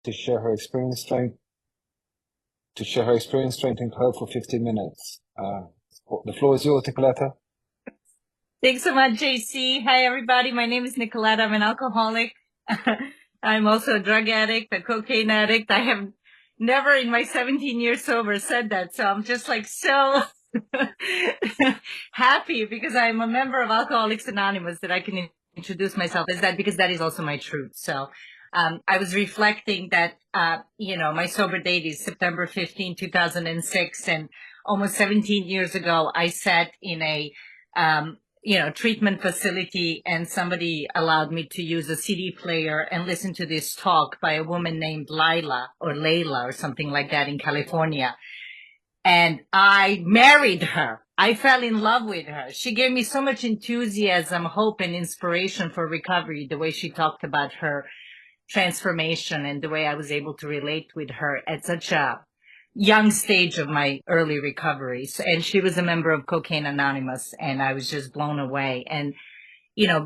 to share her experience, trying strengthening her for 15 minutes. The floor is yours, Nikoleta. Thanks so much, JC. Hi, everybody. My name is Nikoleta. I'm an alcoholic. I'm also a drug addict, a cocaine addict. I have never in my 17 years sober said that. So I'm just like so happy because I'm a member of Alcoholics Anonymous that I can introduce myself as that because that is also my truth. So I was reflecting that, my sober date is September 15, 2006. And almost 17 years ago, I sat in a treatment facility, and somebody allowed me to use a CD player and listen to this talk by a woman named Layla or something like that in California. And I married her. I fell in love with her. She gave me so much enthusiasm, hope, and inspiration for recovery, the way she talked about her transformation and the way I was able to relate with her at such a young stage of my early recovery. And she was a member of Cocaine Anonymous, and I was just blown away. And,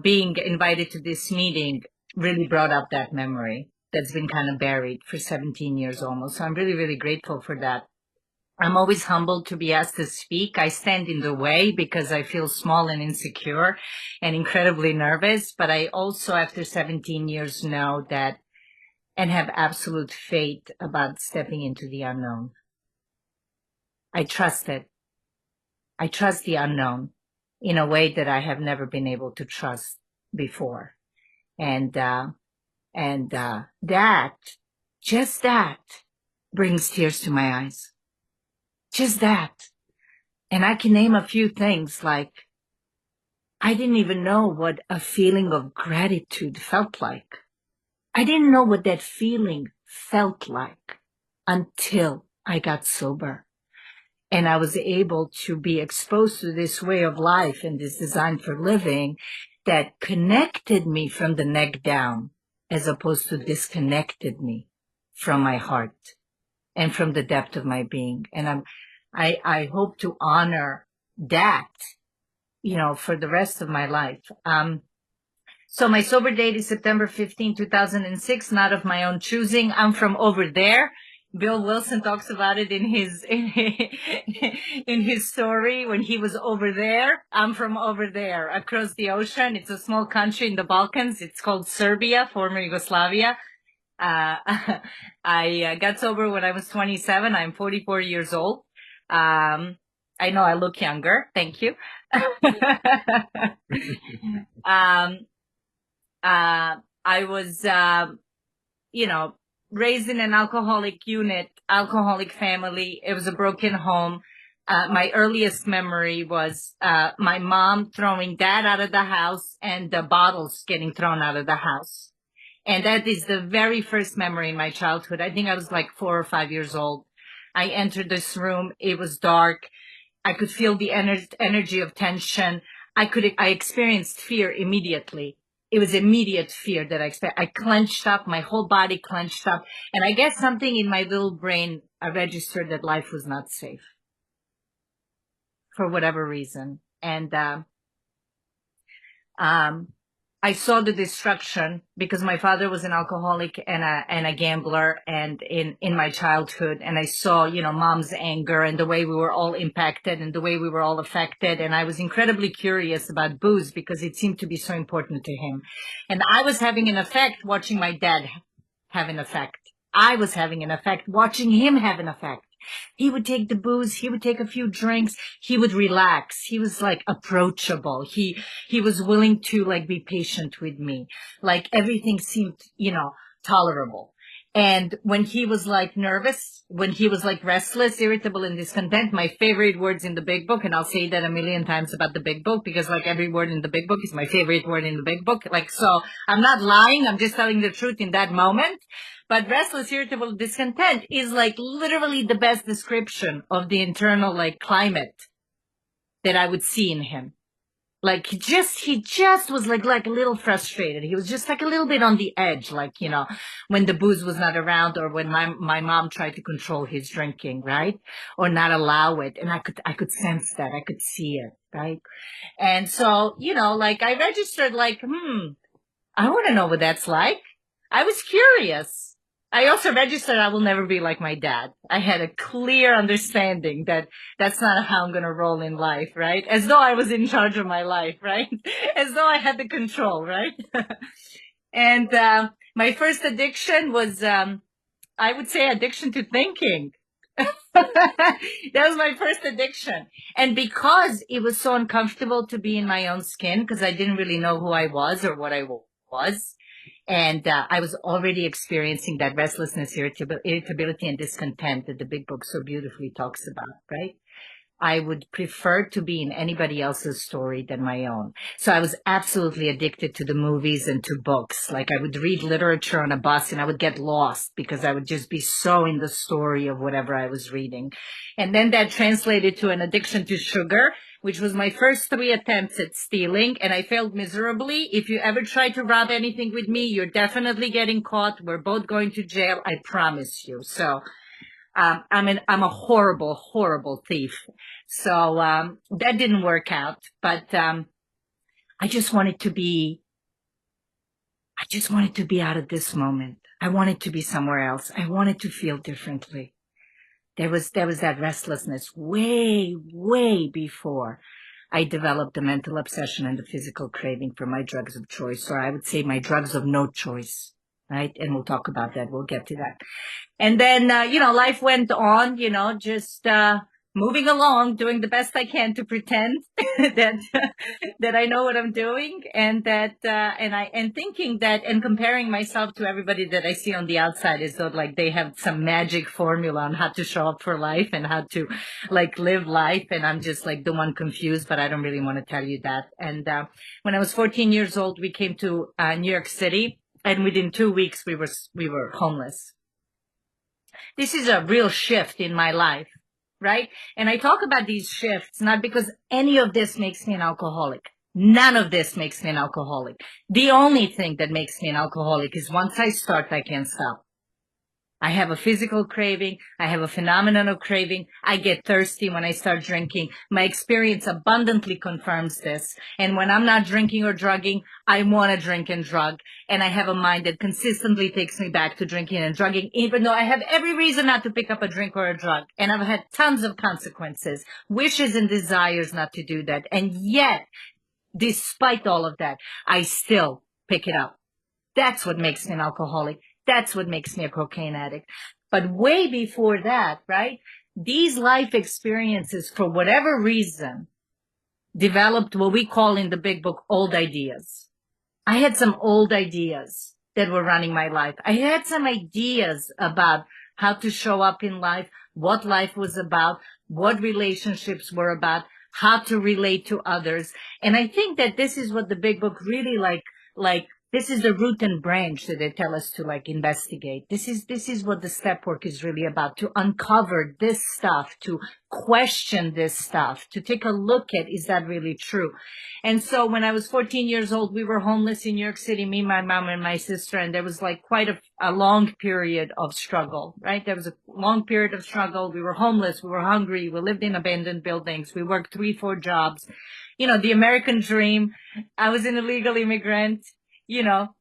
being invited to this meeting really brought up that memory that's been kind of buried for 17 years almost. So I'm really, really grateful for that. I'm always humbled to be asked to speak. I stand in the way because I feel small and insecure and incredibly nervous. But I also, after 17 years, know that and have absolute faith about stepping into the unknown. I trust it. I trust the unknown in a way that I have never been able to trust before. And just that brings tears to my eyes. Just that. And I can name a few things like, I didn't even know what a feeling of gratitude felt like. I didn't know what that feeling felt like until I got sober. And I was able to be exposed to this way of life and this design for living that connected me from the neck down, as opposed to disconnected me from my heart and from the depth of my being. And I hope to honor that, for the rest of my life. So my sober date is September 15, 2006, not of my own choosing. I'm from over there. Bill Wilson talks about it in his story when he was over there. I'm from over there across the ocean. It's a small country in the Balkans. It's called Serbia, former Yugoslavia. I got sober when I was 27. I'm 44 years old. I know I look younger. Thank you. I was, raised in an alcoholic family. It was a broken home. My earliest memory was my mom throwing dad out of the house and the bottles getting thrown out of the house. And that is the very first memory in my childhood. I think I was like 4 or 5 years old. I entered this room. It was dark. I could feel the energy of tension. I experienced fear immediately. It was immediate fear that I experienced. I clenched up, my whole body clenched up. And I guess something in my little brain registered that life was not safe for whatever reason. And I saw the destruction because my father was an alcoholic and a gambler, and in my childhood, and I saw, mom's anger and the way we were all impacted and the way we were all affected. And I was incredibly curious about booze because it seemed to be so important to him. And I was having an effect watching my dad have an effect. I was having an effect watching him have an effect. He would take the booze. He would take a few drinks. He would relax. He was like approachable. He was willing to like be patient with me. Like everything seemed, tolerable. And when he was like nervous, when he was like restless, irritable, and discontent, my favorite words in the big book, and I'll say that a million times about the big book because like every word in the big book is my favorite word in the big book. Like, so I'm not lying. I'm just telling the truth in that moment. But restless, irritable, discontent is like literally the best description of the internal like climate that I would see in him. Like he just was like a little frustrated. He was just like a little bit on the edge, like, when the booze was not around or when my mom tried to control his drinking, right? Or not allow it. And I could sense that. I could see it, right? And so, like I registered like, I want to know what that's like. I was curious. I also registered I will never be like my dad. I had a clear understanding that that's not how I'm going to roll in life, right? As though I was in charge of my life, right? As though I had the control, right? And my first addiction was, I would say, addiction to thinking. That was my first addiction. And because it was so uncomfortable to be in my own skin, because I didn't really know who I was or what I was, and I was already experiencing that restlessness, irritability, and discontent that the big book so beautifully talks about, right? I would prefer to be in anybody else's story than my own. So I was absolutely addicted to the movies and to books. Like I would read literature on a bus and I would get lost because I would just be so in the story of whatever I was reading. And then that translated to an addiction to sugar, which was my first 3 attempts at stealing, and I failed miserably. If you ever try to rob anything with me, you're definitely getting caught. We're both going to jail. I promise you. So I'm a horrible, horrible thief. So, that didn't work out, but, I just wanted to be, I just wanted to be out of this moment. I wanted to be somewhere else. I wanted to feel differently. There was that restlessness way, way before I developed the mental obsession and the physical craving for my drugs of choice, or I would say my drugs of no choice, right? And we'll talk about that. We'll get to that. And then, life went on, just, moving along, doing the best I can to pretend that, that I know what I'm doing and that, and thinking that and comparing myself to everybody that I see on the outside as though like they have some magic formula on how to show up for life and how to like live life. And I'm just like the one confused, but I don't really want to tell you that. And, when I was 14 years old, we came to, New York City, and within 2 weeks we were homeless. This is a real shift in my life, right? And I talk about these shifts not because any of this makes me an alcoholic. None of this makes me an alcoholic. The only thing that makes me an alcoholic is once I start, I can't stop. I have a physical craving. I have a phenomenon of craving. I get thirsty when I start drinking. My experience abundantly confirms this. And when I'm not drinking or drugging, I want to drink and drug. And I have a mind that consistently takes me back to drinking and drugging, even though I have every reason not to pick up a drink or a drug. And I've had tons of consequences, wishes and desires not to do that. And yet, despite all of that, I still pick it up. That's what makes me an alcoholic. That's what makes me a cocaine addict. But way before that, right? These life experiences, for whatever reason, developed what we call in the big book old ideas. I had some old ideas that were running my life. I had some ideas about how to show up in life, what life was about, what relationships were about, how to relate to others. And I think that this is what the big book really like this is the root and branch that they tell us to like investigate. This is what the step work is really about, to uncover this stuff, to question this stuff, to take a look at, is that really true? And so when I was 14 years old, we were homeless in New York City, me, my mom, and my sister, and there was like quite a long period of struggle, right? There was a long period of struggle. We were homeless. We were hungry. We lived in abandoned buildings. We worked 3, 4 jobs. The American dream. I was an illegal immigrant,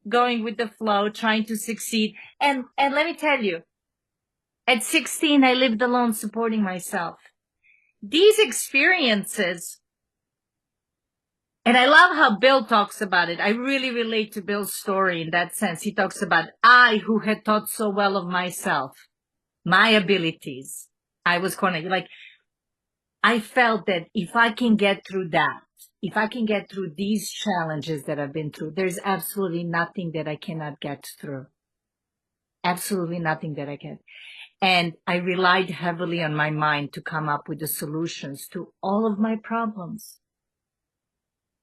going with the flow, trying to succeed. And let me tell you, at 16, I lived alone supporting myself. These experiences, and I love how Bill talks about it. I really relate to Bill's story in that sense. He talks about I, who had thought so well of myself, my abilities. I was cornered. Like, I felt that if I can get through that, if I can get through these challenges that I've been through, there's absolutely nothing that I cannot get through. Absolutely nothing that I can. And I relied heavily on my mind to come up with the solutions to all of my problems.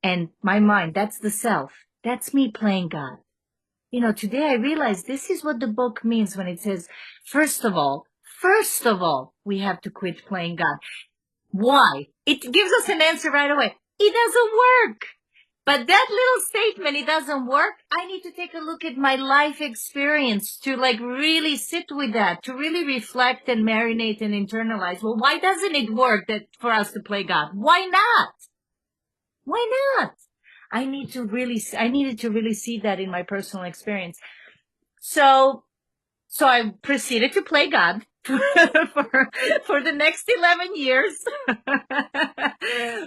And my mind, that's the self. That's me playing God. Today I realize this is what the book means when it says, first of all, we have to quit playing God. Why? It gives us an answer right away. It doesn't work. But that little statement, it doesn't work. I need to take a look at my life experience to like really sit with that, to really reflect and marinate and internalize. Well, why doesn't it work for us to play God? Why not? Why not? I needed to really see that in my personal experience. So So I proceeded to play God for the next 11 years,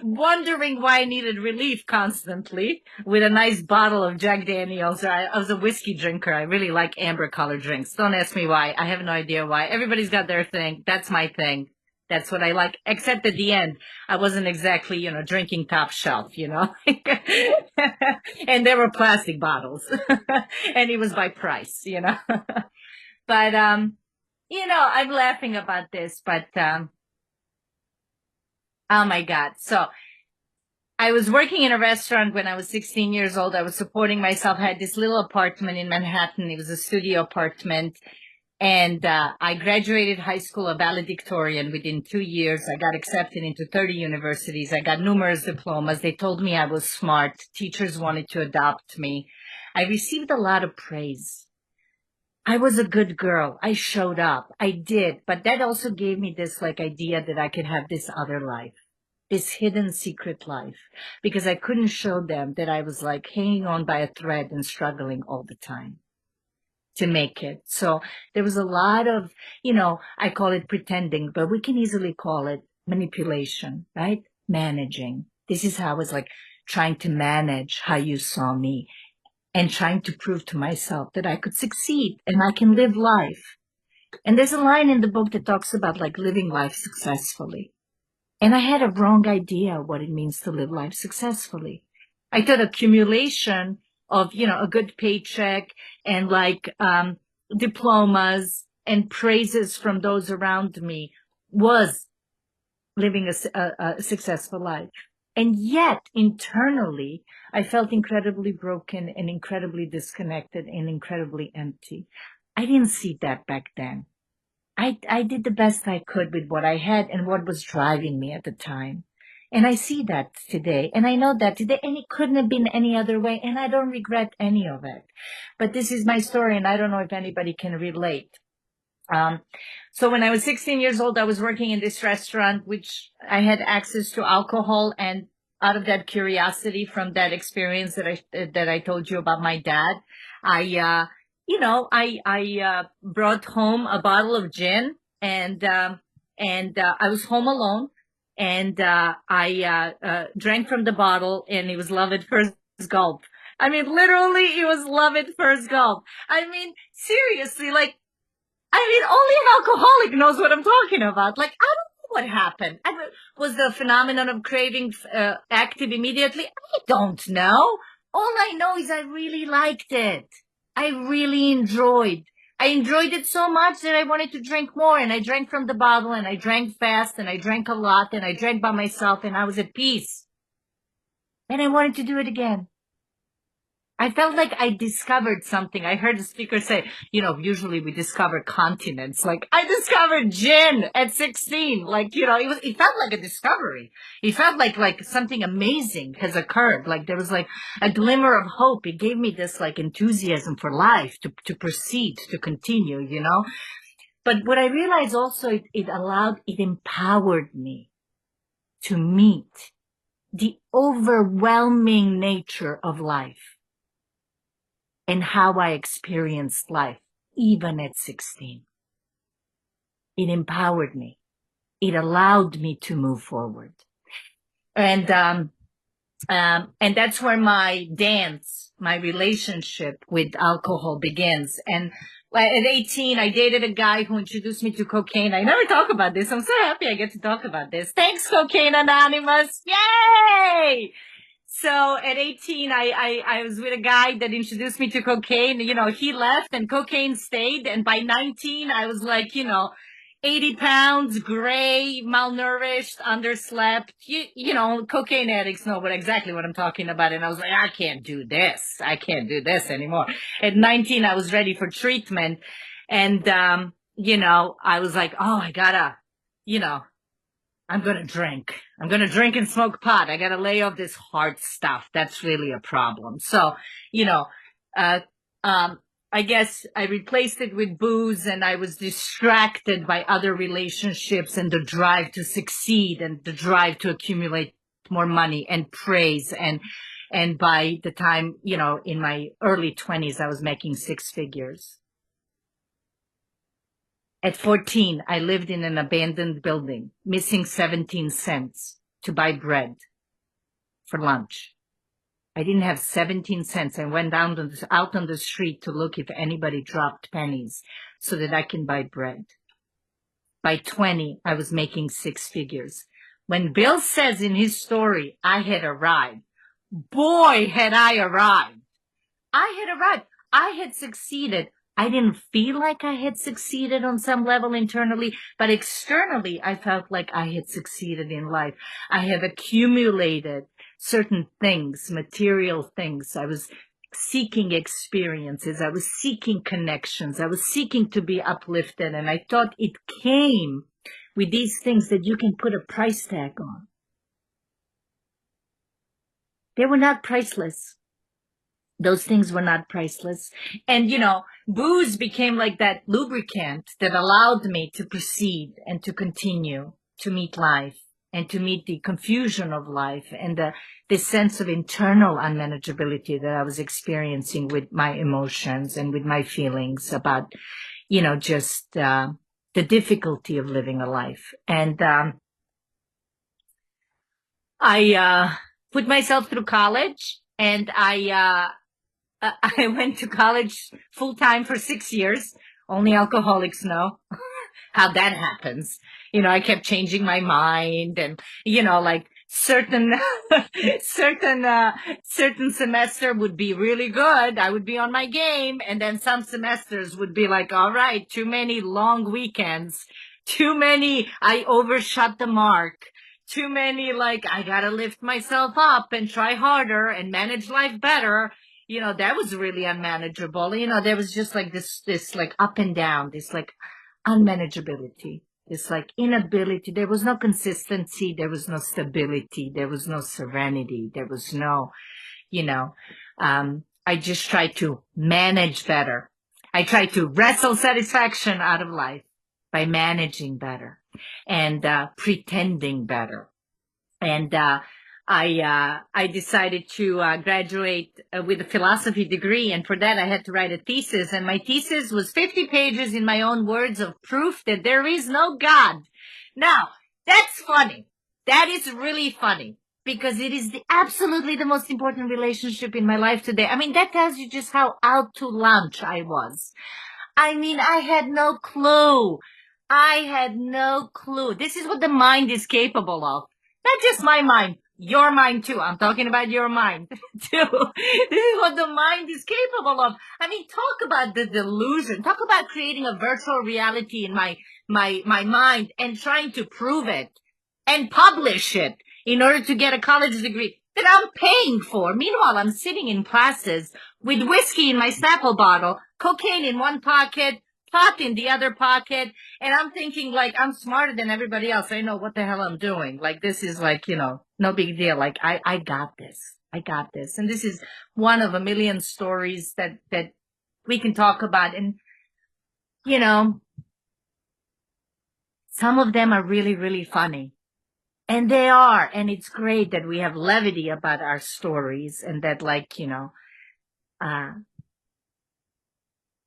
wondering why I needed relief constantly with a nice bottle of Jack Daniels. I was a whiskey drinker. I really like amber colored drinks. Don't ask me why. I have no idea why. Everybody's got their thing. That's my thing. That's what I like. Except at the end, I wasn't exactly, drinking top shelf, and there were plastic bottles and it was by price. But I'm laughing about this, but oh my God. So I was working in a restaurant when I was 16 years old. I was supporting myself. I had this little apartment in Manhattan. It was a studio apartment. And I graduated high school a valedictorian within 2 years. I got accepted into 30 universities. I got numerous diplomas. They told me I was smart. Teachers wanted to adopt me. I received a lot of praise. I was a good girl. I showed up. I did. But that also gave me this idea that I could have this other life, this hidden secret life, because I couldn't show them that I was hanging on by a thread and struggling all the time to make it. So there was a lot of, I call it pretending, but we can easily call it manipulation, right? Managing. This is how I was trying to manage how you saw me and trying to prove to myself that I could succeed and I can live life. And there's a line in the book that talks about living life successfully. And I had a wrong idea of what it means to live life successfully. I thought accumulation of, a good paycheck and diplomas and praises from those around me was living a successful life. And yet internally, I felt incredibly broken and incredibly disconnected and incredibly empty. I didn't see that back then. I did the best I could with what I had and what was driving me at the time. And I see that today. And I know that today. And it couldn't have been any other way. And I don't regret any of it. But this is my story. And I don't know if anybody can relate. So when I was 16 years old, I was working in this restaurant, which I had access to alcohol. And out of that curiosity from that experience that I told you about my dad, I brought home a bottle of gin and I was home alone and I drank from the bottle and it was love at first gulp. I mean, literally, it was love at first gulp. I mean, seriously, only an alcoholic knows what I'm talking about. I don't know what happened. Was the phenomenon of craving active immediately? I don't know. All I know is I really liked it. I really enjoyed. I enjoyed it so much that I wanted to drink more, and I drank from the bottle, and I drank fast, and I drank a lot, and I drank by myself, and I was at peace. And I wanted to do it again. I felt like I discovered something. I heard the speaker say, usually we discover continents. I discovered gin at 16. It felt like a discovery. It felt like something amazing has occurred. There was a glimmer of hope. It gave me this enthusiasm for life to proceed, to continue, But what I realized also, it empowered me to meet the overwhelming nature of life. And how I experienced life, even at 16. It empowered me. It allowed me to move forward. And that's where my relationship with alcohol begins. And at 18, I dated a guy who introduced me to cocaine. I never talk about this. I'm so happy I get to talk about this. Thanks, Cocaine Anonymous. Yay! So at 18, I was with a guy that introduced me to cocaine. He left and cocaine stayed. And by 19, I was 80 pounds, gray, malnourished, underslept. Cocaine addicts know exactly what I'm talking about. And I was like, I can't do this. I can't do this anymore. At 19, I was ready for treatment. And, I was like, oh, I gotta, I'm going to drink. I'm going to drink and smoke pot. I got to lay off this hard stuff. That's really a problem. So, I guess I replaced it with booze and I was distracted by other relationships and the drive to succeed and the drive to accumulate more money and praise. And by the time, in my early 20s, I was making six figures. At 14, I lived in an abandoned building, missing 17 cents to buy bread for lunch. I didn't have 17 cents. I went out on the street to look if anybody dropped pennies so that I can buy bread. By 20, I was making six figures. When Bill says in his story, I had arrived, boy, had I arrived. I had arrived. I had succeeded. I didn't feel like I had succeeded on some level internally, but externally, I felt like I had succeeded in life. I have accumulated certain things, material things. I was seeking experiences. I was seeking connections. I was seeking to be uplifted. And I thought it came with these things that you can put a price tag on. They were not priceless. Those things were not priceless. And, booze became like that lubricant that allowed me to proceed and to continue to meet life and to meet the confusion of life and the sense of internal unmanageability that I was experiencing with my emotions and with my feelings about, just the difficulty of living a life. And I put myself through college, and I went to college full time for 6 years. Only alcoholics know how that happens. I kept changing my mind, and, like certain, certain semester would be really good. I would be on my game. And then some semesters would be like, all right, too many long weekends, I overshot the mark. Too many, like, I gotta lift myself up and try harder and manage life better. That was really unmanageable. There was just like this like up and down, this like unmanageability, this like inability. There was no consistency. There was no stability. There was no serenity. There was no, I just tried to manage better. I tried to wrestle satisfaction out of life by managing better and pretending better. And I decided to graduate with a philosophy degree, and for that I had to write a thesis. And my thesis was 50 pages in my own words of proof that there is no God. Now, that's funny. That is really funny, because it is absolutely the most important relationship in my life today. I mean, that tells you just how out to lunch I was. I mean, I had no clue. I had no clue. This is what the mind is capable of. Not just my mind, your mind too. I'm talking about your mind too. This is what the mind is capable of. I mean, talk about the delusion. Talk about creating a virtual reality in my mind and trying to prove it and publish it in order to get a college degree that I'm paying for. Meanwhile, I'm sitting in classes with whiskey in my Snapple bottle, cocaine in one pocket, pot in the other pocket, and I'm thinking, like, I'm smarter than everybody else. I know what the hell I'm doing. Like, this is like, no big deal. Like, I got this. I got this. And this is one of a million stories that we can talk about. And, some of them are really, really funny. And they are. And it's great that we have levity about our stories, and that, like,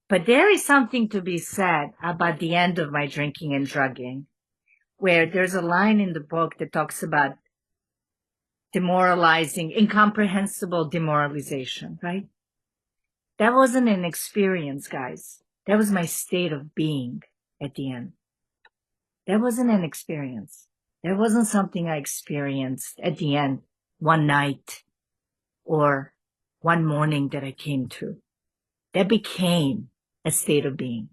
but there is something to be said about the end of my drinking and drugging, where there's a line in the book that talks about demoralizing, incomprehensible demoralization, right? That wasn't an experience, guys. That was my state of being at the end. That wasn't an experience. That wasn't something I experienced at the end one night or one morning that I came to. That became a state of being.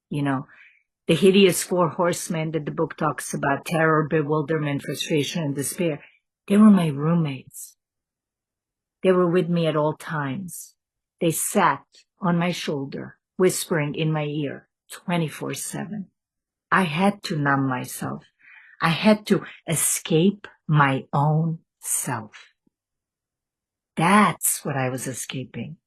The hideous four horsemen that the book talks about, terror, bewilderment, frustration, and despair, they were my roommates. They were with me at all times. They sat on my shoulder, whispering in my ear 24/7. I had to numb myself. I had to escape my own self. That's what I was escaping.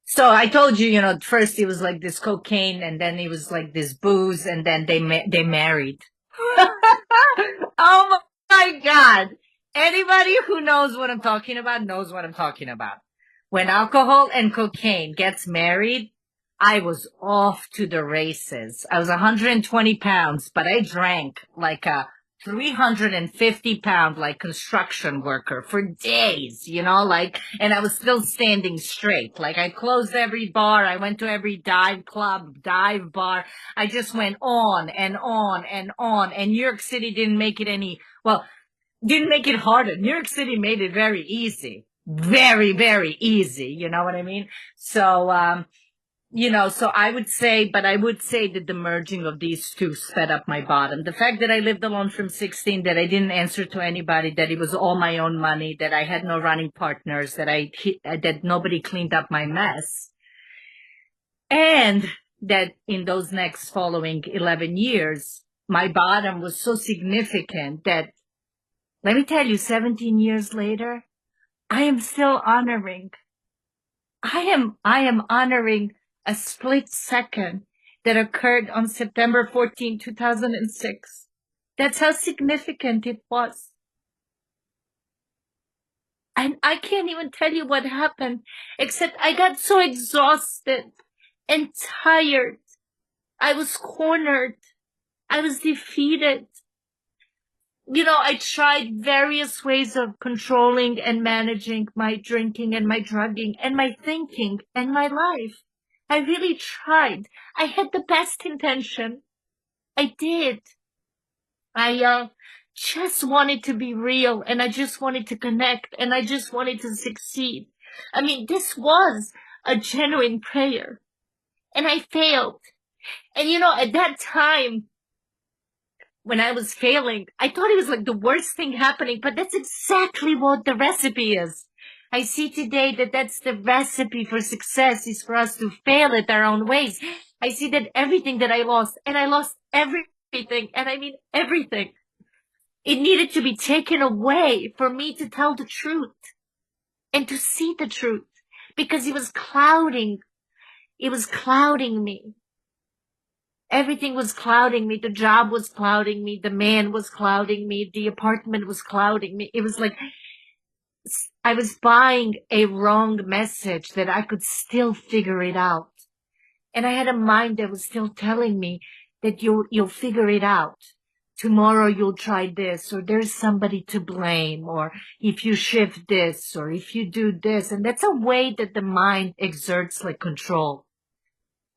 So I told you, first it was like this cocaine, and then it was like this booze, and then they married. Oh my God. Anybody who knows what I'm talking about knows what I'm talking about. When alcohol and cocaine gets married, I was off to the races. I was 120 pounds, but I drank like a 350 pound, like construction worker for days, like, and I was still standing straight. Like I closed every bar. I went to every dive club, dive bar. I just went on and on and on. And New York City didn't make it harder. New York City made it very easy. Very, very easy. You know what I mean? So, so I would say that the merging of these two sped up my bottom. The fact that I lived alone from 16, that I didn't answer to anybody, that it was all my own money, that I had no running partners, that nobody cleaned up my mess. And that in those next following 11 years, my bottom was so significant that, let me tell you, 17 years later, I am still honoring I am honoring a split second that occurred on September 14, 2006. That's how significant it was. And I can't even tell you what happened, except I got so exhausted and tired. I was cornered. I was defeated. I tried various ways of controlling and managing my drinking and my drugging and my thinking and my life. I really tried. I had the best intention. I did. I just wanted to be real, and I just wanted to connect, and I just wanted to succeed. I mean, this was a genuine prayer, and I failed. And at that time, when I was failing, I thought it was like the worst thing happening, but that's exactly what the recipe is. I see today that that's the recipe for success, is for us to fail at our own ways. I see that everything that I lost, and I lost everything, and I mean everything, it needed to be taken away for me to tell the truth and to see the truth, because it was clouding me. Everything was clouding me. The job was clouding me. The man was clouding me. The apartment was clouding me. It was like I was buying a wrong message that I could still figure it out. And I had a mind that was still telling me that you'll figure it out. Tomorrow you'll try this, or there's somebody to blame, or if you shift this, or if you do this. And that's a way that the mind exerts like control,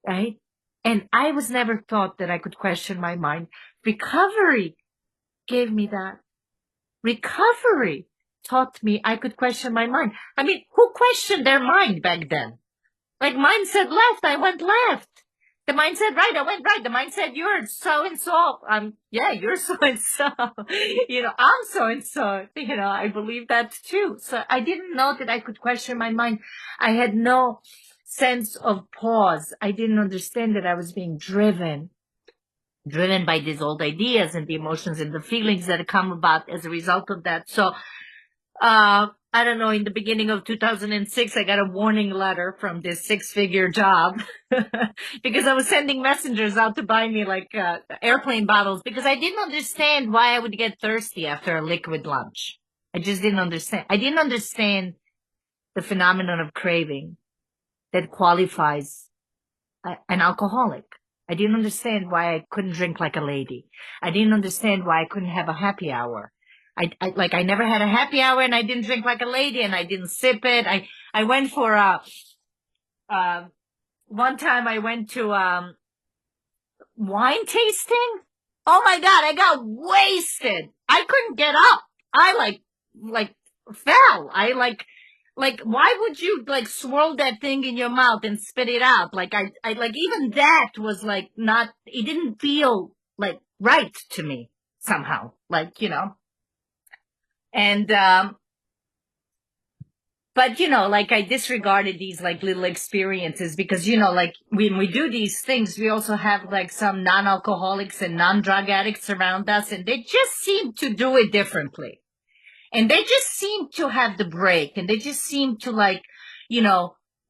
right? And I was never taught that I could question my mind. Recovery gave me that. Recovery taught me I could question my mind. I mean, who questioned their mind back then? Like, mine said left, I went left. The mind said right, I went right. The mind said you're so and so. Yeah, you're so and so. I'm so and so. I believe that too. So I didn't know that I could question my mind. I had no sense of pause. I didn't understand that I was being driven by these old ideas and the emotions and the feelings that come about as a result of that. So, I don't know, in the beginning of 2006, I got a warning letter from this 6-figure job because I was sending messengers out to buy me like airplane bottles, because I didn't understand why I would get thirsty after a liquid lunch. I just didn't understand. I didn't understand the phenomenon of craving that qualifies an alcoholic. I didn't understand why I couldn't drink like a lady. I didn't understand why I couldn't have a happy hour. I never had a happy hour, and I didn't drink like a lady, and I didn't sip it. I went for one time I went to, wine tasting. Oh my God, I got wasted. I couldn't get up. I like fell. Why would you like swirl that thing in your mouth and spit it out? Like I like, even that was like not, it didn't feel like right to me somehow. And, but like I disregarded these like little experiences, because, like when we do these things, we also have like some non-alcoholics and non-drug addicts around us, and they just seem to do it differently. And they just seem to have the break, and they just seem to like,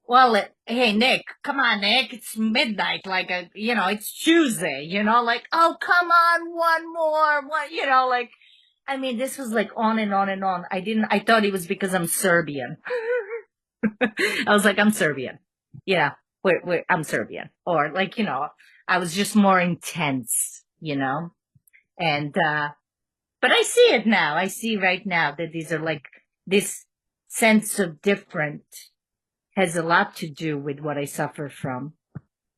well, hey, Nick, come on, Nick, it's midnight, it's Tuesday, like, oh, come on, one more, like, I mean, this was like on and on and on. I thought it was because I'm Serbian. I was like, I'm Serbian. Yeah. I'm Serbian, or like, I was just more intense, and, but I see it now. I see right now that these are like, this sense of different has a lot to do with what I suffer from,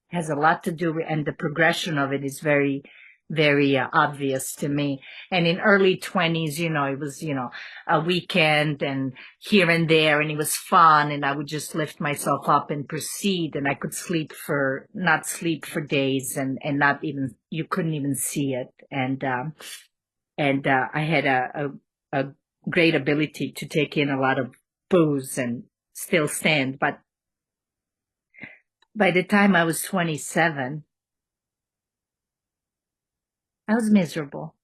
has a lot to do with, and the progression of it is very, very obvious to me. And in early 20s, it was, a weekend and here and there, and it was fun, and I would just lift myself up and proceed, and I could not sleep for days, and not even, you couldn't even see it. And I had a great ability to take in a lot of booze and still stand. But by the time I was 27, I was miserable.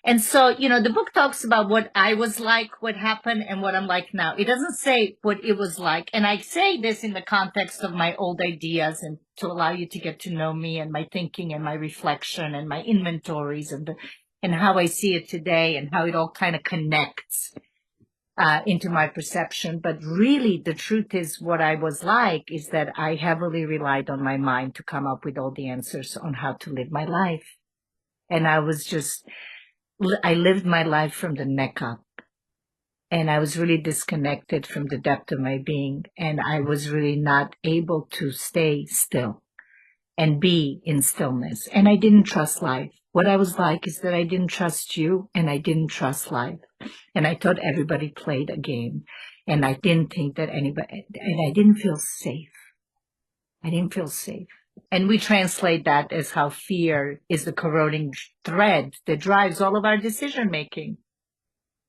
And so, the book talks about what I was like, what happened, and what I'm like now. It doesn't say what it was like. And I say this in the context of my old ideas and to allow you to get to know me and my thinking and my reflection and my inventories and how I see it today and how it all kind of connects into my perception. But really, the truth is, what I was like is that I heavily relied on my mind to come up with all the answers on how to live my life. And I lived my life from the neck up. And I was really disconnected from the depth of my being. And I was really not able to stay still and be in stillness. And I didn't trust life. What I was like is that I didn't trust you, and I didn't trust life. And I thought everybody played a game. And I didn't think that anybody, and I didn't feel safe. I didn't feel safe. And we translate that as how fear is the corroding thread that drives all of our decision making.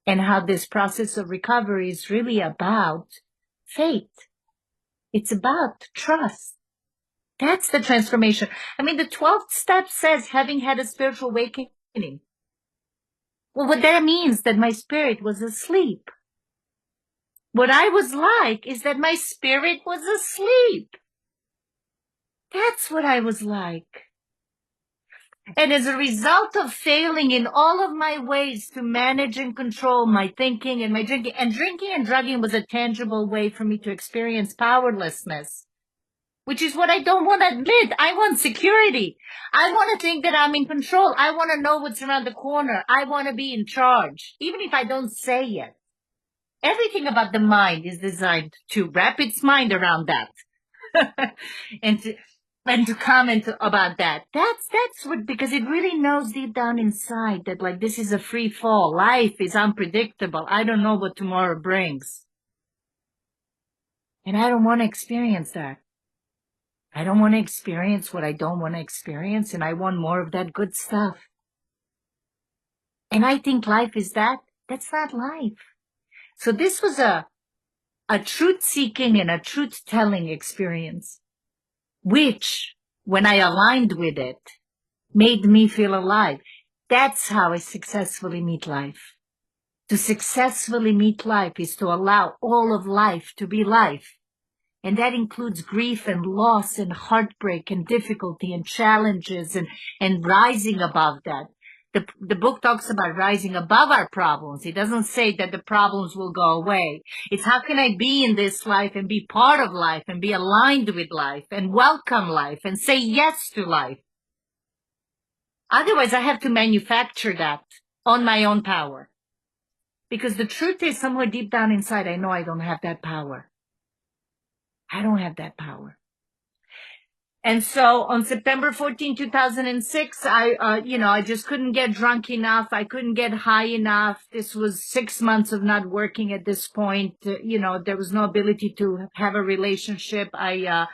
And how this process of recovery is really about faith. It's about trust. That's the transformation. I mean, the 12th step says, having had a spiritual awakening. Well, what that means that my spirit was asleep. What I was like is that my spirit was asleep. That's what I was like. And as a result of failing in all of my ways to manage and control my thinking and my drinking and drugging was a tangible way for me to experience powerlessness, which is what I don't want to admit. I want security. I want to think that I'm in control. I want to know what's around the corner. I want to be in charge, even if I don't say it. Everything about the mind is designed to wrap its mind around that and to comment about that. That's what, because it really knows deep down inside that, like, this is a free fall. Life is unpredictable. I don't know what tomorrow brings. And I don't want to experience that. I don't want to experience what I don't want to experience, and I want more of that good stuff. And I think life is that. That's not life. So this was a truth-seeking and a truth-telling experience, which, when I aligned with it, made me feel alive. That's how I successfully meet life. To successfully meet life is to allow all of life to be life. And that includes grief and loss and heartbreak and difficulty and challenges and rising above that. The book talks about rising above our problems. It doesn't say that the problems will go away. It's how can I be in this life and be part of life and be aligned with life and welcome life and say yes to life. Otherwise, I have to manufacture that on my own power. Because the truth is, somewhere deep down inside, I know I don't have that power. I don't have that power. And so on September 14, 2006, I just couldn't get drunk enough. I couldn't get high enough. This was 6 months of not working at this point. There was no ability to have a relationship. I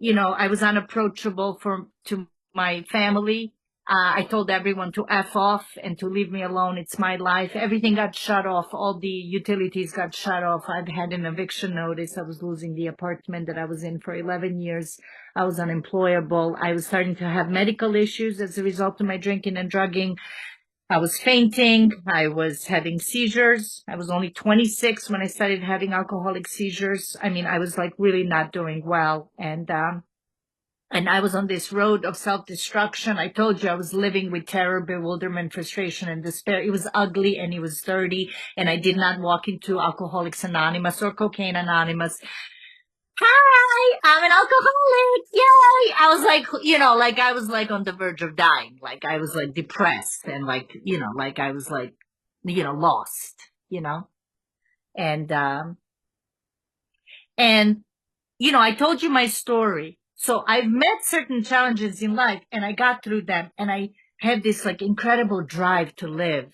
was unapproachable to my family. I told everyone to F off and to leave me alone. It's my life. Everything got shut off. All the utilities got shut off. I've had an eviction notice. I was losing the apartment that I was in for 11 years. I was unemployable. I was starting to have medical issues as a result of my drinking and drugging. I was fainting. I was having seizures. I was only 26 when I started having alcoholic seizures. I mean, I was like really not doing well. And I was on this road of self-destruction. I told you I was living with terror, bewilderment, frustration, and despair. It was ugly and it was dirty. And I did not walk into Alcoholics Anonymous or Cocaine Anonymous. hi, I'm an alcoholic. Yay. I was like, like I was like on the verge of dying. Like I was like depressed and like, like I was like, lost, and, and, I told you my story. So I've met certain challenges in life and I got through them and I had this like incredible drive to live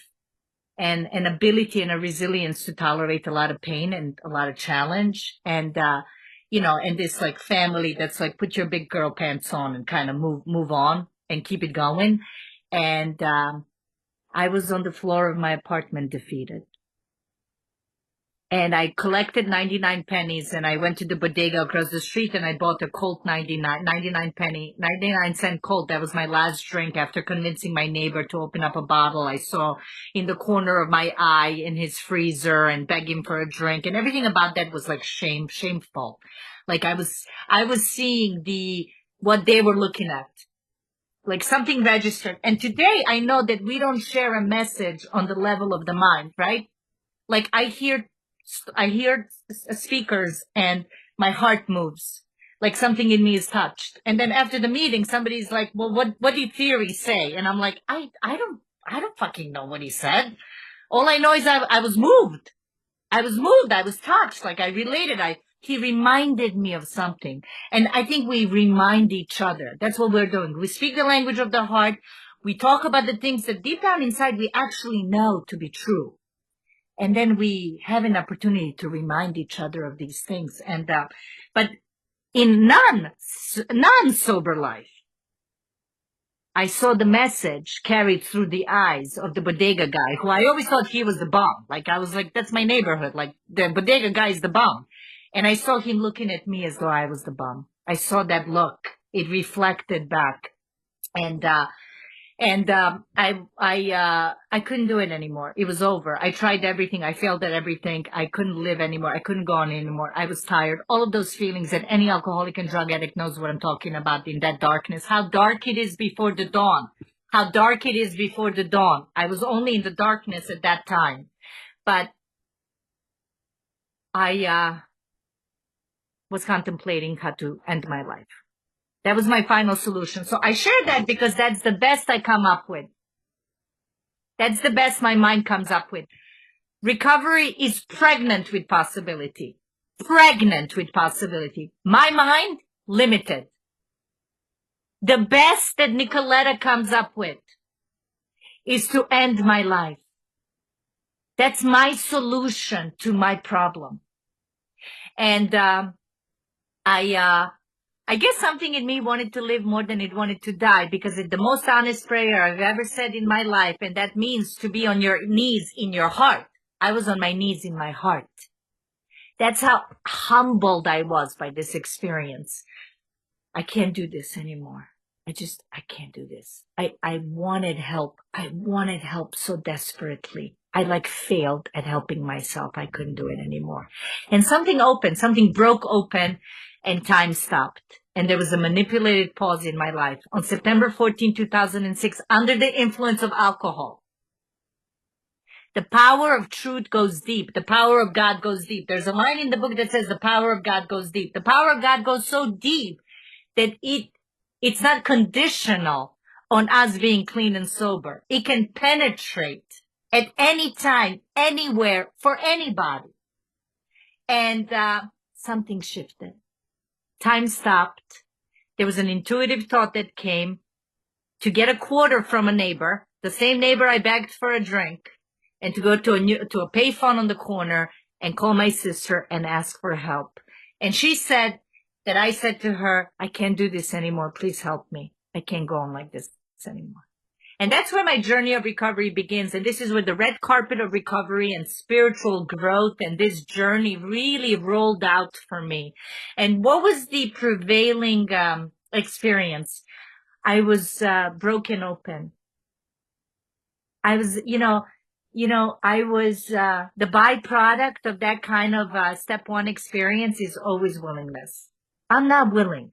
and an ability and a resilience to tolerate a lot of pain and a lot of challenge. And, and this like family that's like, put your big girl pants on and kind of move on and keep it going. And, I was on the floor of my apartment defeated. And I collected 99 pennies and I went to the bodega across the street and I bought a Colt 99 cent Colt. That was my last drink after convincing my neighbor to open up a bottle I saw in the corner of my eye in his freezer and beg him for a drink. And everything about that was like shameful. Like I was seeing what they were looking at. Like something registered. And today I know that we don't share a message on the level of the mind, right? Like I hear speakers and my heart moves. Like something in me is touched. And then after the meeting, somebody's like, well, what did theory say? And I'm like, I don't fucking know what he said. All I know is I was moved. I was moved. I was touched. Like I related. He reminded me of something. And I think we remind each other. That's what we're doing. We speak the language of the heart. We talk about the things that deep down inside we actually know to be true. And then we have an opportunity to remind each other of these things. And, but in non-sober life, I saw the message carried through the eyes of the bodega guy, who I always thought he was the bomb. Like, I was like, that's my neighborhood. Like, the bodega guy is the bomb. And I saw him looking at me as though I was the bomb. I saw that look. It reflected back. And, I couldn't do it anymore. It was over. I tried everything. I failed at everything. I couldn't live anymore. I couldn't go on anymore. I was tired. All of those feelings that any alcoholic and drug addict knows what I'm talking about in that darkness. How dark it is before the dawn. How dark it is before the dawn. I was only in the darkness at that time. But I was contemplating how to end my life. That was my final solution. So I share that because that's the best I come up with. That's the best my mind comes up with. Recovery is pregnant with possibility. Pregnant with possibility. My mind, limited. The best that Nikoleta comes up with is to end my life. That's my solution to my problem. And I guess something in me wanted to live more than it wanted to die, because it's the most honest prayer I've ever said in my life, and that means to be on your knees in your heart. I was on my knees in my heart. That's how humbled I was by this experience. I can't do this anymore. I can't do this. I wanted help. I wanted help so desperately. I like failed at helping myself. I couldn't do it anymore. And something broke open, and time stopped. And there was a manipulated pause in my life on September 14, 2006, under the influence of alcohol. The power of truth goes deep. The power of God goes deep. There's a line in the book that says the power of God goes deep. The power of God goes so deep that it's not conditional on us being clean and sober. It can penetrate at any time, anywhere, for anybody. And something shifted. Time stopped. There was an intuitive thought that came to get a quarter from a neighbor, the same neighbor I begged for a drink, and to go to a payphone on the corner and call my sister and ask for help. And she said that I said to her, I can't do this anymore. Please help me. I can't go on like this anymore. And that's where my journey of recovery begins. And this is where the red carpet of recovery and spiritual growth and this journey really rolled out for me. And what was the prevailing experience? I was broken open. I was, I was the byproduct of that kind of step one experience is always willingness. I'm not willing.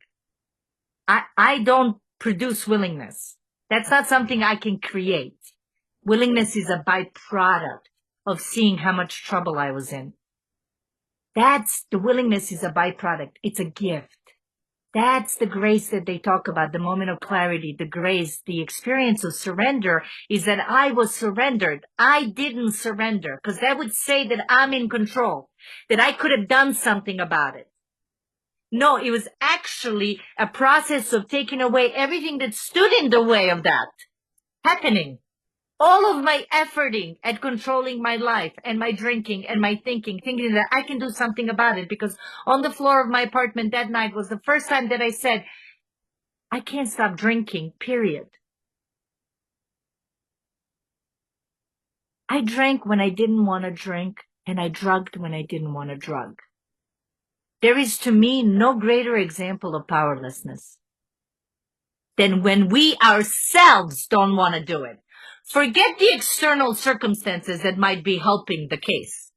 I don't produce willingness. That's not something I can create. Willingness is a byproduct of seeing how much trouble I was in. That's the willingness is a byproduct. It's a gift. That's the grace that they talk about, the moment of clarity, the grace, the experience of surrender is that I was surrendered. I didn't surrender because that would say that I'm in control, that I could have done something about it. No, it was actually a process of taking away everything that stood in the way of that happening. All of my efforting at controlling my life and my drinking and my thinking that I can do something about it, because on the floor of my apartment that night was the first time that I said, I can't stop drinking, period. I drank when I didn't want to drink, and I drugged when I didn't want to drug. There is to me no greater example of powerlessness than when we ourselves don't want to do it. Forget the external circumstances that might be helping the case.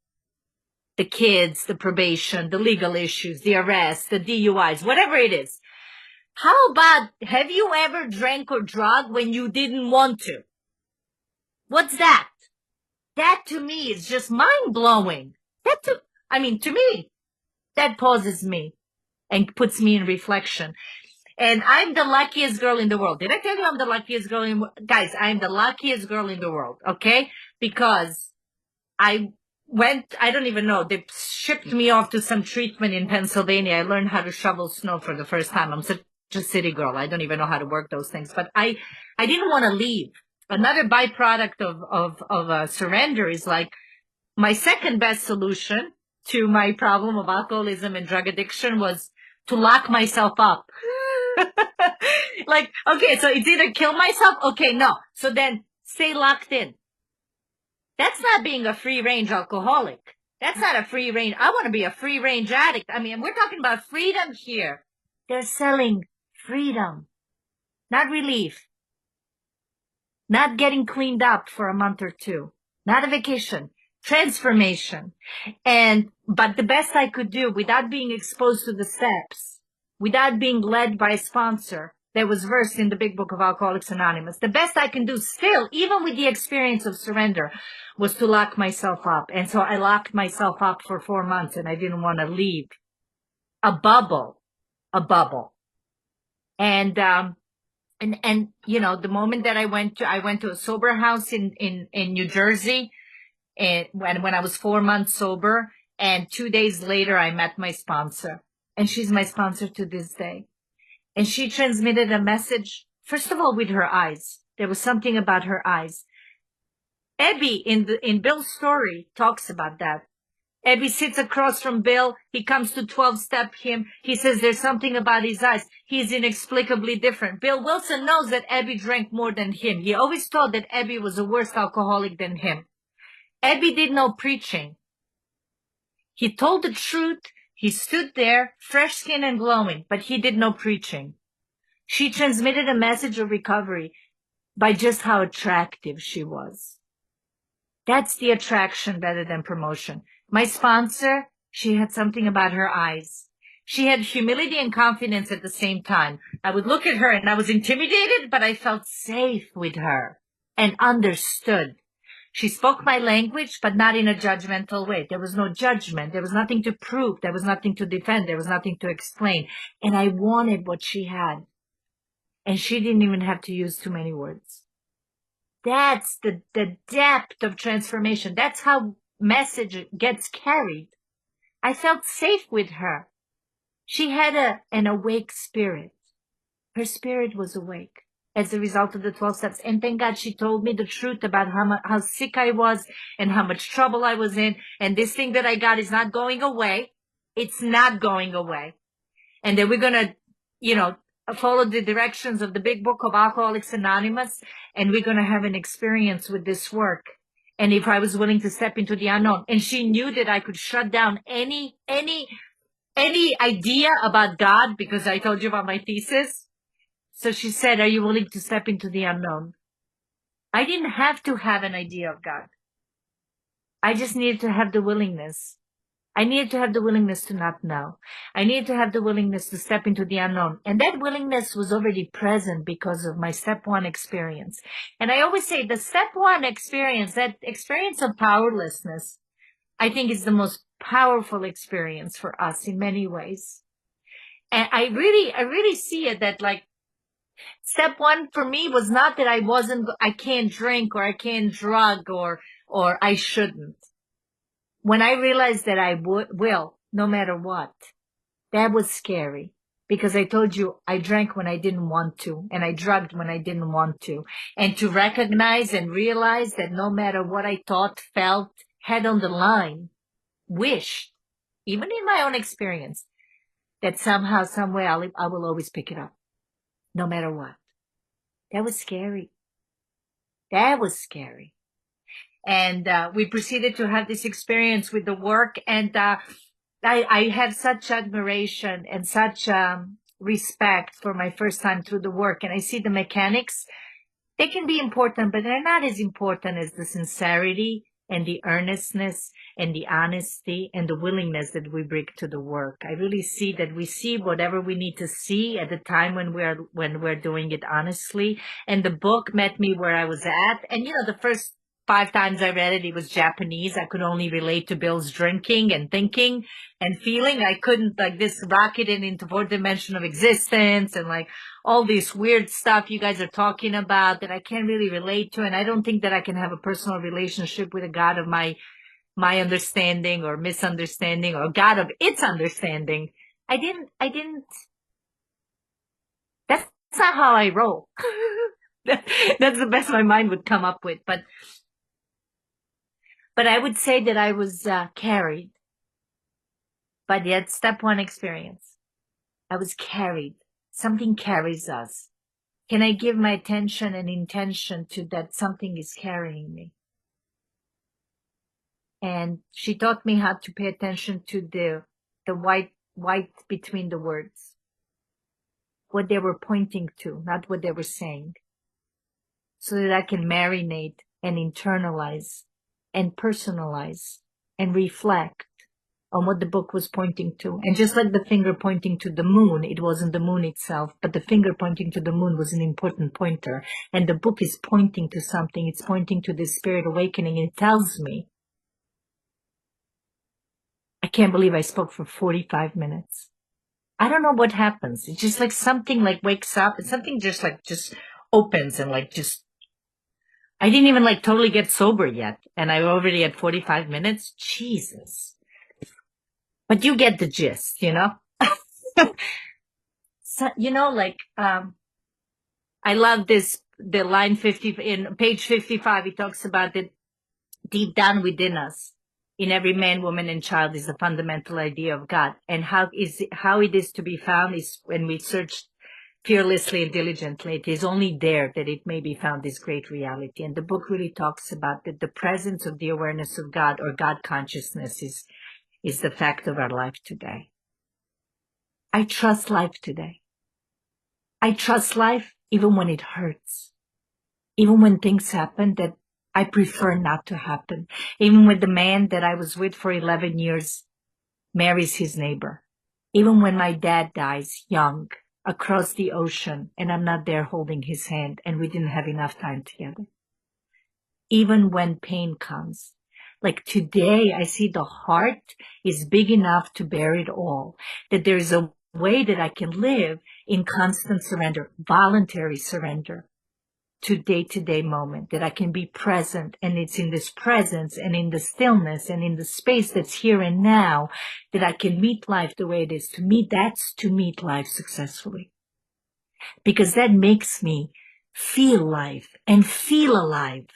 The kids, the probation, the legal issues, the arrests, the DUIs, whatever it is. How about, have you ever drank or drugged when you didn't want to? What's that? That to me is just mind-blowing. To me, that pauses me and puts me in reflection. And I'm the luckiest girl in the world. Did I tell you I'm the luckiest girl in the world? Guys, I'm the luckiest girl in the world, okay? Because I don't even know, they shipped me off to some treatment in Pennsylvania. I learned how to shovel snow for the first time. I'm such a city girl. I don't even know how to work those things. But I didn't want to leave. Another byproduct of surrender is like my second best solution to my problem of alcoholism and drug addiction was to lock myself up. Like, okay, so it's either kill myself. Okay, no. So then stay locked in. That's not being a free range alcoholic. That's not a free range. I want to be a free range addict. I mean, we're talking about freedom here. They're selling freedom, not relief, not getting cleaned up for a month or two, not a vacation, transformation. But the best I could do without being exposed to the steps, without being led by a sponsor that was versed in the big book of Alcoholics Anonymous, the best I can do still, even with the experience of surrender, was to lock myself up. And so I locked myself up for 4 months, and I didn't want to leave. A bubble. And you know, the moment that I went to a sober house in New Jersey, and when I was 4 months sober, and 2 days later I met my sponsor, and she's my sponsor to this day. And she transmitted a message, first of all, with her eyes. There was something about her eyes. Abby in Bill's story talks about that. Abby sits across from Bill. He comes to 12-step him. He says there's something about his eyes. He's inexplicably different. Bill Wilson knows that Abby drank more than him. He always thought that Abby was a worse alcoholic than him. Abby did no preaching. He told the truth. He stood there, fresh skin and glowing, but he did no preaching. She transmitted a message of recovery by just how attractive she was. That's the attraction better than promotion. My sponsor, she had something about her eyes. She had humility and confidence at the same time. I would look at her and I was intimidated, but I felt safe with her and understood. She spoke my language, but not in a judgmental way. There was no judgment. There was nothing to prove. There was nothing to defend. There was nothing to explain. And I wanted what she had. And she didn't even have to use too many words. That's the depth of transformation. That's how message gets carried. I felt safe with her. She had an awake spirit. Her spirit was awake as a result of the 12 steps. And thank God she told me the truth about how sick I was and how much trouble I was in. And this thing that I got is not going away. It's not going away. And then we're going to, you know, follow the directions of the big book of Alcoholics Anonymous. And we're going to have an experience with this work. And if I was willing to step into the unknown, and she knew that I could shut down any idea about God, because I told you about my thesis. So she said, are you willing to step into the unknown? I didn't have to have an idea of God. I just needed to have the willingness. I needed to have the willingness to not know. I needed to have the willingness to step into the unknown. And that willingness was already present because of my step one experience. And I always say the step one experience, that experience of powerlessness, I think is the most powerful experience for us in many ways. And I really see it that like step one for me was not that I can't drink or I can't drug or I shouldn't. When I realized that I will, no matter what, that was scary. Because I told you I drank when I didn't want to, and I drugged when I didn't want to. And to recognize and realize that no matter what I thought, felt, had on the line, wished, even in my own experience, that somehow, some way, I will always pick it up, no matter what. That was scary. That was scary. And we proceeded to have this experience with the work, and I have such admiration and such respect for my first time through the work. And I see the mechanics. They can be important, but they're not as important as the sincerity and the earnestness and the honesty and the willingness that we bring to the work. I really see that we see whatever we need to see at the time when we're doing it honestly. And the book met me where I was at. And the first 5 times I read it, it was Japanese. I could only relate to Bill's drinking and thinking and feeling. I couldn't like this rocketed into 4th dimension of existence and like all this weird stuff you guys are talking about that I can't really relate to. And I don't think that I can have a personal relationship with a God of my understanding or misunderstanding or God of its understanding. I didn't, that's not how I roll. That's the best my mind would come up with. But I would say that I was carried by that step one experience. I was carried. Something carries us. Can I give my attention and intention to that something is carrying me? And she taught me how to pay attention to the white between the words. What they were pointing to, not what they were saying. So that I can marinate and internalize and personalize and reflect on what the book was pointing to. And just like the finger pointing to the moon, it wasn't the moon itself, but the finger pointing to the moon was an important pointer. And the book is pointing to something. It's pointing to this spirit awakening. It tells me. I can't believe I spoke for 45 minutes. I don't know what happens. It's just like something like wakes up and something just opens and like just I didn't even like totally get sober yet. And I already had 45 minutes. Jesus. But you get the gist, So, I love the line 50 in page 55. It talks about that deep down within us, in every man, woman, and child is the fundamental idea of God. And how it is to be found is when we search fearlessly and diligently. It is only there that it may be found, this great reality. And the book really talks about that the presence of the awareness of God or God consciousness is the fact of our life today. I trust life today. I trust life even when it hurts. Even when things happen that I prefer not to happen. Even when the man that I was with for 11 years marries his neighbor. Even when my dad dies young across the ocean and I'm not there holding his hand and we didn't have enough time together. Even when pain comes. Like today, I see the heart is big enough to bear it all. That there's a way that I can live in constant surrender, voluntary surrender to day-to-day moment, that I can be present. And it's in this presence and in the stillness and in the space that's here and now that I can meet life the way it is. To me, that's to meet life successfully. Because that makes me feel life and feel alive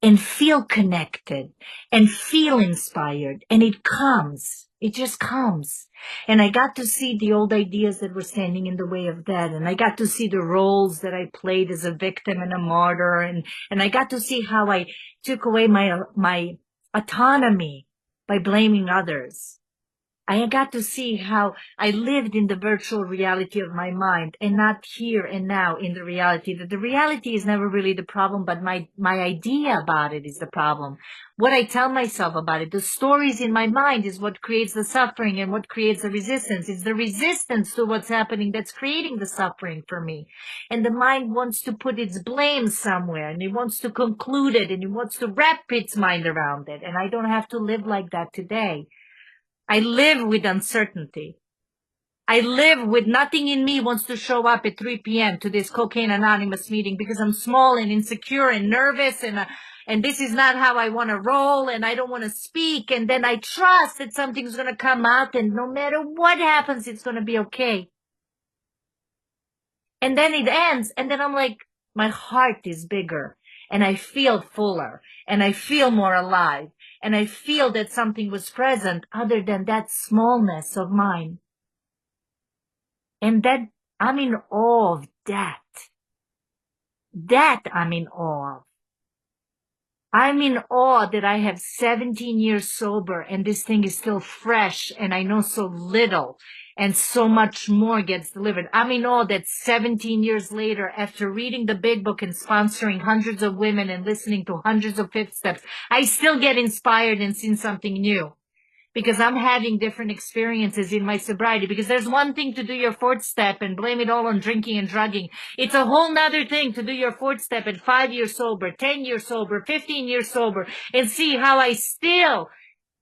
and feel connected and feel inspired. And it comes. It just comes. And I got to see the old ideas that were standing in the way of that. And I got to see the roles that I played as a victim and a martyr. And I got to see how I took away my autonomy by blaming others. I got to see how I lived in the virtual reality of my mind and not here and now in the reality. That the reality is never really the problem, but my idea about it is the problem. What I tell myself about it, the stories in my mind is what creates the suffering and what creates the resistance. It's the resistance to what's happening that's creating the suffering for me. And the mind wants to put its blame somewhere and it wants to conclude it and it wants to wrap its mind around it. And I don't have to live like that today. I live with uncertainty. I live with nothing in me wants to show up at 3 p.m. to this Cocaine Anonymous meeting because I'm small and insecure and nervous and this is not how I want to roll and I don't want to speak. And then I trust that something's going to come out and no matter what happens, it's going to be okay. And then it ends. And then I'm like, my heart is bigger and I feel fuller and I feel more alive and I feel that something was present other than that smallness of mine. And that I'm in awe of that. That I'm in awe of. I'm in awe that I have 17 years sober and this thing is still fresh and I know so little and so much more gets delivered. I'm in awe that 17 years later, after reading the big book and sponsoring hundreds of women and listening to hundreds of fifth steps, I still get inspired and see something new. Because I'm having different experiences in my sobriety. Because there's one thing to do your fourth step and blame it all on drinking and drugging. It's a whole nother thing to do your fourth step at 5 years sober, 10 years sober, 15 years sober, and see how I still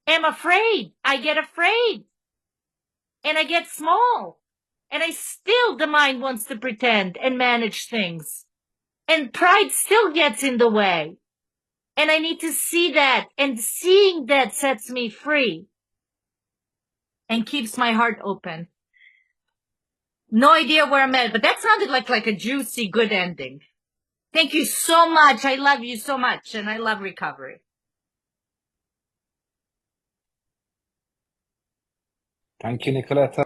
am afraid. I get afraid. And I get small. And I still, the mind wants to pretend and manage things. And pride still gets in the way. And I need to see that. And seeing that sets me free. And keeps my heart open. No idea where I'm at, but that sounded like a juicy, good ending. Thank you so much. I love you so much, and I love recovery. Thank you, Nikoleta.